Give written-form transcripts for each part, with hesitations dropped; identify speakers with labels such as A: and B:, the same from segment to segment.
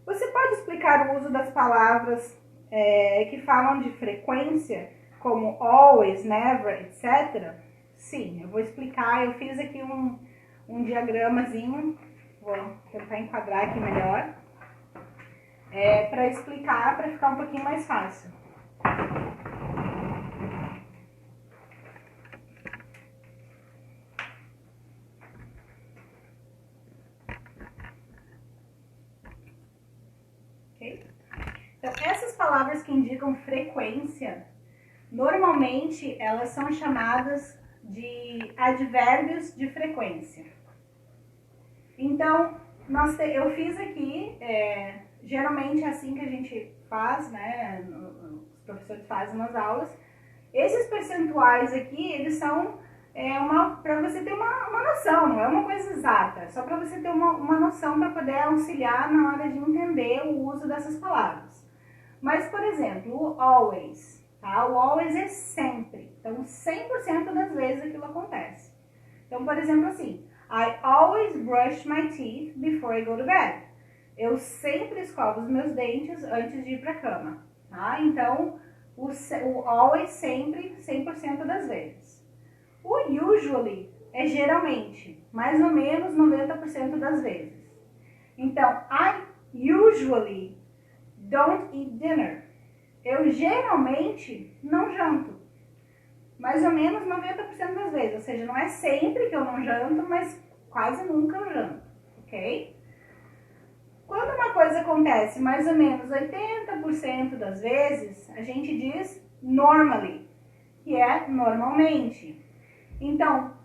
A: Você pode explicar o uso das palavras que falam de frequência, como always, never, etc? Sim, eu vou explicar. Eu fiz aqui um diagramazinho, vou tentar enquadrar aqui melhor, para explicar, para ficar um pouquinho mais fácil. Ok? Então, essas palavras que indicam frequência, normalmente elas são chamadas de advérbios de frequência. Então, eu fiz aqui, geralmente é assim que a gente faz, né? Os professores fazem nas aulas. Esses percentuais aqui, eles são para você ter uma noção, não é uma coisa exata, só para você ter uma noção para poder auxiliar na hora de entender o uso dessas palavras. Mas, por exemplo, o always, tá? O always é sempre. Então, 100% das vezes aquilo acontece. Então, por exemplo, assim, I always brush my teeth before I go to bed. Eu sempre escovo os meus dentes antes de ir para a cama, tá? Então, o always sempre, 100% das vezes. O usually é geralmente, mais ou menos 90% das vezes. Então, I usually don't eat dinner. Eu geralmente não janto. Mais ou menos 90% das vezes. Ou seja, não é sempre que eu não janto, mas quase nunca eu janto, ok? Quando uma coisa acontece mais ou menos 80% das vezes, a gente diz normally, que é normalmente. Então,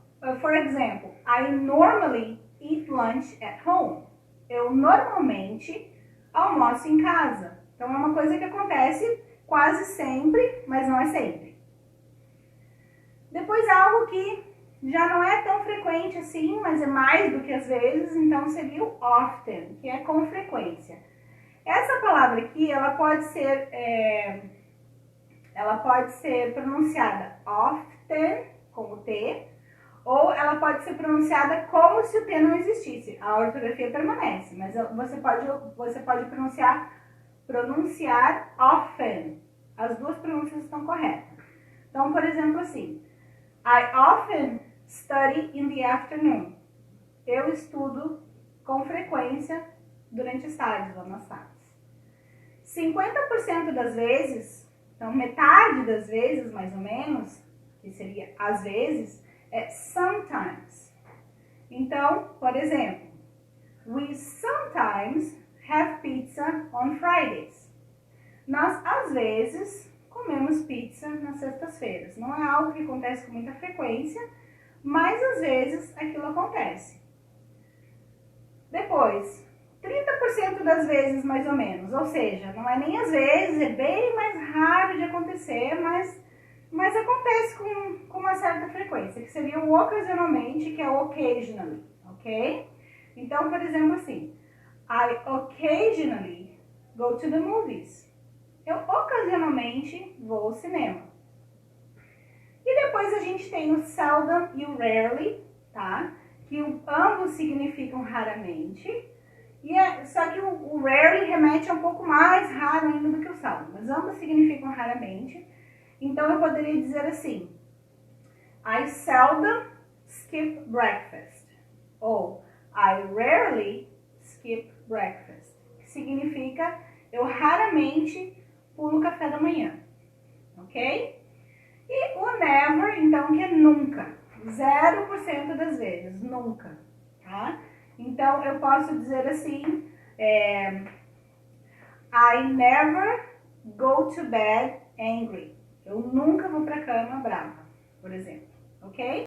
A: for example, I normally eat lunch at home. Eu normalmente almoço em casa. Então, é uma coisa que acontece quase sempre, mas não é sempre. Depois, algo que já não é tão frequente assim, mas é mais do que às vezes, então seria o often, que é com frequência. Essa palavra aqui, ela pode ser pronunciada often, com o T, ou ela pode ser pronunciada como se o T não existisse. A ortografia permanece, mas você pode pronunciar often. As duas pronúncias estão corretas. Então, por exemplo, assim, I often study in the afternoon. Eu estudo com frequência durante as tardes ou nas tardes. 50% das vezes, então metade das vezes mais ou menos, que seria às vezes, é sometimes. Então, por exemplo, we sometimes have pizza on Fridays. Nós, às vezes, comemos pizza nas sextas-feiras. Não é algo que acontece com muita frequência, mas às vezes aquilo acontece. Depois, 30% das vezes mais ou menos, ou seja, não é nem às vezes, é bem mais raro de acontecer, mas acontece com uma certa frequência, que seria o ocasionalmente, que é o occasionally, ok? Então, por exemplo, assim, I occasionally go to the movies. Eu ocasionalmente vou ao cinema. E depois a gente tem o seldom e o rarely, tá? Que ambos significam raramente. Só que o rarely remete a um pouco mais raro ainda do que o seldom, mas ambos significam raramente. Então eu poderia dizer assim, I seldom skip breakfast. Ou I rarely skip breakfast. Que significa eu raramente pulo o café da manhã, ok? E o never, então, que é nunca. 0% das vezes, nunca, tá? Então, eu posso dizer assim, I never go to bed angry. Eu nunca vou pra cama brava, por exemplo, ok?